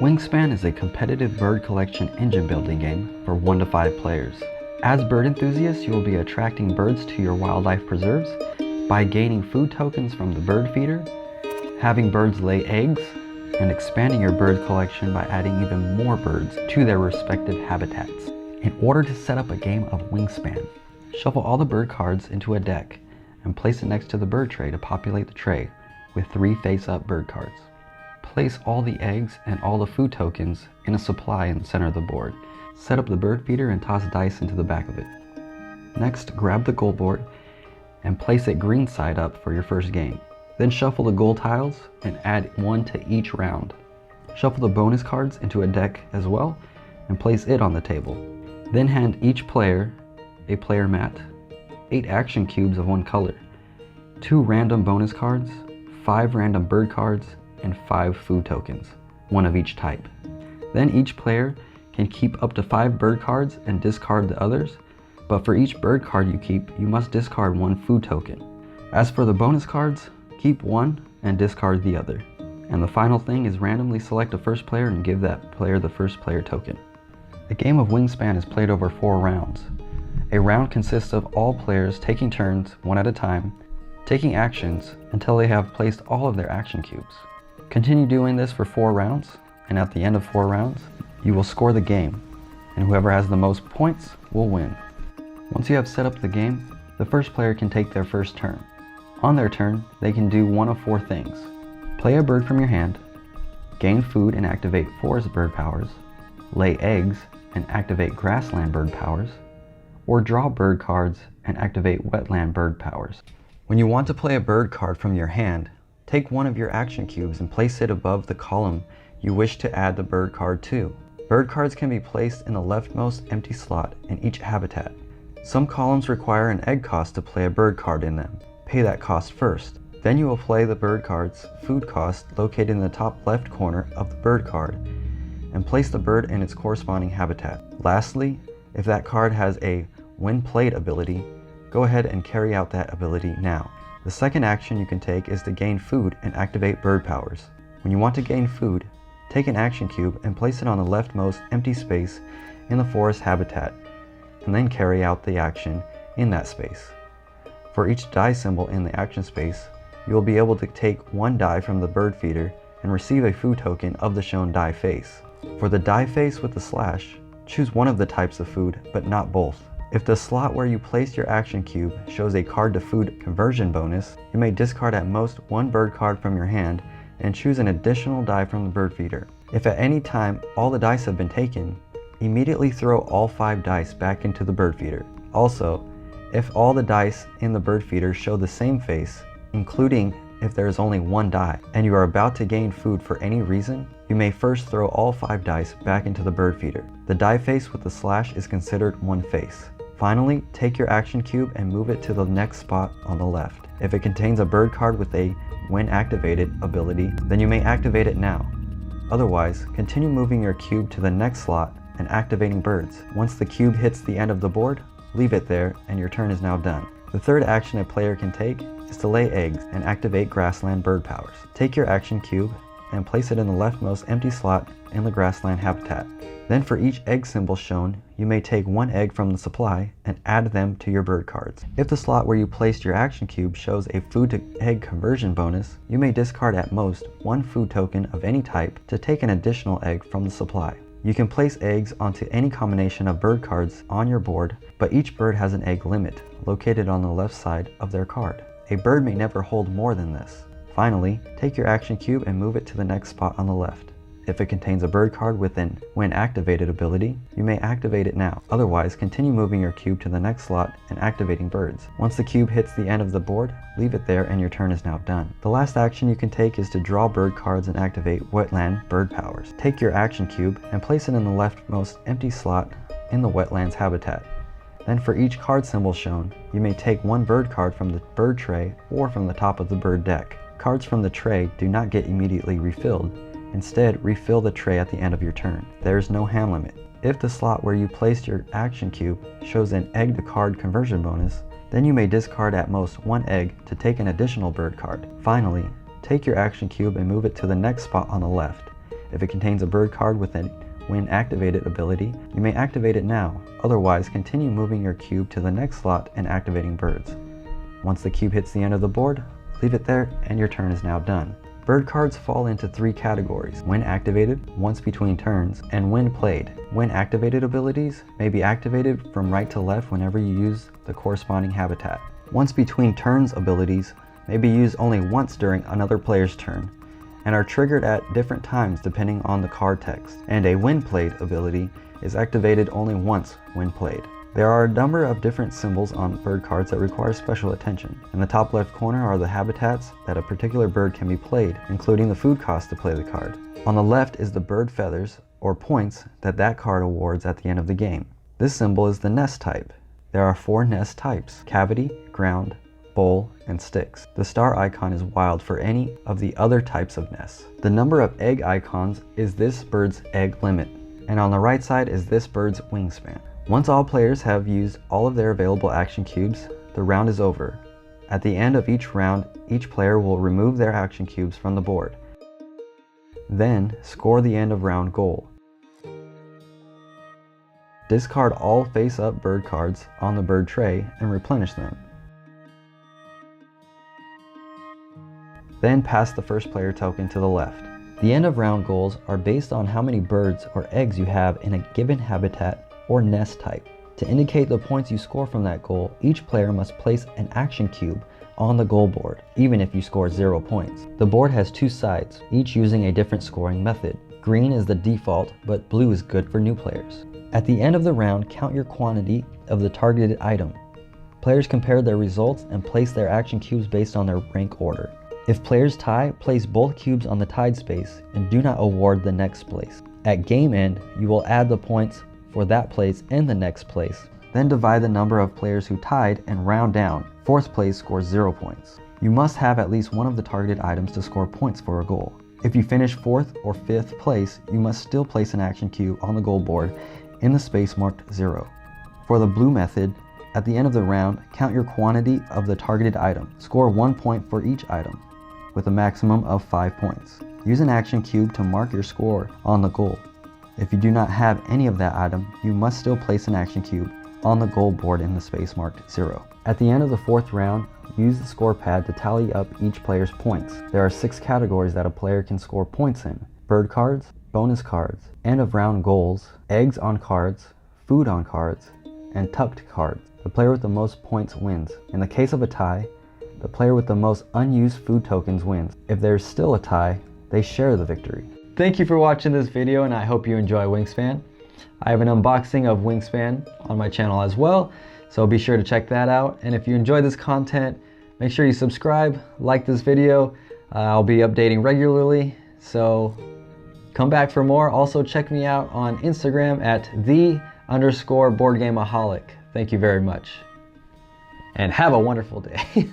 Wingspan is a competitive bird collection engine building game for 1 to 5 players. As bird enthusiasts, you will be attracting birds to your wildlife preserves by gaining food tokens from the bird feeder, having birds lay eggs, and expanding your bird collection by adding even more birds to their respective habitats. In order to set up a game of Wingspan, shuffle all the bird cards into a deck and place it next to the bird tray to populate the tray with 3 face-up bird cards. Place all the eggs and all the food tokens in a supply in the center of the board. Set up the bird feeder and toss dice into the back of it. Next, grab the goal board and place it green side up for your first game. Then shuffle the goal tiles and add 1 to each round. Shuffle the bonus cards into a deck as well and place it on the table. Then hand each player a player mat, 8 action cubes of 1 color, 2 random bonus cards, 5 random bird cards, and 5 food tokens, 1 of each type. Then each player can keep up to 5 bird cards and discard the others, but for each bird card you keep, you must discard 1 food token. As for the bonus cards, keep 1 and discard the other. And the final thing is randomly select a first player and give that player the first player token. A game of Wingspan is played over 4 rounds. A round consists of all players taking turns, 1 at a time, taking actions until they have placed all of their action cubes. Continue doing this for 4 rounds, and at the end of 4 rounds, you will score the game, and whoever has the most points will win. Once you have set up the game, the first player can take their first turn. On their turn, they can do 1 of 4 things. Play a bird from your hand, gain food and activate forest bird powers, lay eggs and activate grassland bird powers, or draw bird cards and activate wetland bird powers. When you want to play a bird card from your hand, take 1 of your action cubes and place it above the column you wish to add the bird card to. Bird cards can be placed in the leftmost empty slot in each habitat. Some columns require an egg cost to play a bird card in them. Pay that cost first. Then you will play the bird card's food cost located in the top left corner of the bird card and place the bird in its corresponding habitat. Lastly, if that card has a when played ability, go ahead and carry out that ability now. The second action you can take is to gain food and activate bird powers. When you want to gain food, take an action cube and place it on the leftmost empty space in the forest habitat, and then carry out the action in that space. For each die symbol in the action space, you will be able to take 1 die from the bird feeder and receive a food token of the shown die face. For the die face with the slash, choose 1 of the types of food, but not both. If the slot where you placed your action cube shows a card to food conversion bonus, you may discard at most 1 bird card from your hand and choose an additional die from the bird feeder. If at any time all the dice have been taken, immediately throw all 5 dice back into the bird feeder. Also, if all the dice in the bird feeder show the same face, including if there is only 1 die, and you are about to gain food for any reason, you may first throw all 5 dice back into the bird feeder. The die face with the slash is considered 1 face. Finally, take your action cube and move it to the next spot on the left. If it contains a bird card with a when activated ability, then you may activate it now. Otherwise, continue moving your cube to the next slot and activating birds. Once the cube hits the end of the board, leave it there and your turn is now done. The third action a player can take is to lay eggs and activate grassland bird powers. Take your action cube and place it in the leftmost empty slot in the grassland habitat. Then for each egg symbol shown, you may take 1 egg from the supply and add them to your bird cards. If the slot where you placed your action cube shows a food to egg conversion bonus, you may discard at most 1 food token of any type to take an additional egg from the supply. You can place eggs onto any combination of bird cards on your board, but each bird has an egg limit located on the left side of their card. A bird may never hold more than this. Finally, take your action cube and move it to the next spot on the left. If it contains a bird card with an when activated ability, you may activate it now. Otherwise, continue moving your cube to the next slot and activating birds. Once the cube hits the end of the board, leave it there and your turn is now done. The last action you can take is to draw bird cards and activate wetland bird powers. Take your action cube and place it in the leftmost empty slot in the wetlands habitat. Then for each card symbol shown, you may take 1 bird card from the bird tray or from the top of the bird deck. Cards from the tray do not get immediately refilled. Instead, refill the tray at the end of your turn. There is no hand limit. If the slot where you placed your action cube shows an egg to card conversion bonus, then you may discard at most 1 egg to take an additional bird card. Finally, take your action cube and move it to the next spot on the left. If it contains a bird card with an when activated ability, you may activate it now. Otherwise, continue moving your cube to the next slot and activating birds. Once the cube hits the end of the board, leave it there and your turn is now done. Bird cards fall into 3 categories: when activated, once between turns, and when played. When activated abilities may be activated from right to left whenever you use the corresponding habitat. Once between turns abilities may be used only once during another player's turn, and are triggered at different times depending on the card text. And a when played ability is activated only once when played. There are a number of different symbols on bird cards that require special attention. In the top left corner are the habitats that a particular bird can be played, including the food cost to play the card. On the left is the bird feathers, or points, that card awards at the end of the game. This symbol is the nest type. There are 4 nest types: cavity, ground, bowl, and sticks. The star icon is wild for any of the other types of nests. The number of egg icons is this bird's egg limit, and on the right side is this bird's wingspan. Once all players have used all of their available action cubes, the round is over. At the end of each round, each player will remove their action cubes from the board. Then, score the end of round goal. Discard all face-up bird cards on the bird tray and replenish them. Then pass the first player token to the left. The end of round goals are based on how many birds or eggs you have in a given habitat or nest type. To indicate the points you score from that goal, each player must place an action cube on the goal board, even if you score 0 points. The board has 2 sides, each using a different scoring method. Green is the default, but blue is good for new players. At the end of the round, count your quantity of the targeted item. Players compare their results and place their action cubes based on their rank order. If players tie, place both cubes on the tied space and do not award the next place. At game end, you will add the points for that place and the next place. Then divide the number of players who tied and round down. 4th place scores 0 points. You must have at least one of the targeted items to score points for a goal. If you finish 4th or 5th place, you must still place an action cube on the goal board in the space marked 0. For the blue method, at the end of the round, count your quantity of the targeted item. Score 1 point for each item, with a maximum of 5 points. Use an action cube to mark your score on the goal. If you do not have any of that item, you must still place an action cube on the goal board in the space marked 0. At the end of the 4th round, use the score pad to tally up each player's points. There are 6 categories that a player can score points in: bird cards, bonus cards, end of round goals, eggs on cards, food on cards, and tucked cards. The player with the most points wins. In the case of a tie, the player with the most unused food tokens wins. If there's still a tie, they share the victory. Thank you for watching this video, and I hope you enjoy Wingspan. I have an unboxing of Wingspan on my channel as well, so be sure to check that out. And if you enjoy this content, make sure you subscribe, like this video. I'll be updating regularly, so come back for more. Also check me out on Instagram at @the_boardgameaholic. Thank you very much, and have a wonderful day.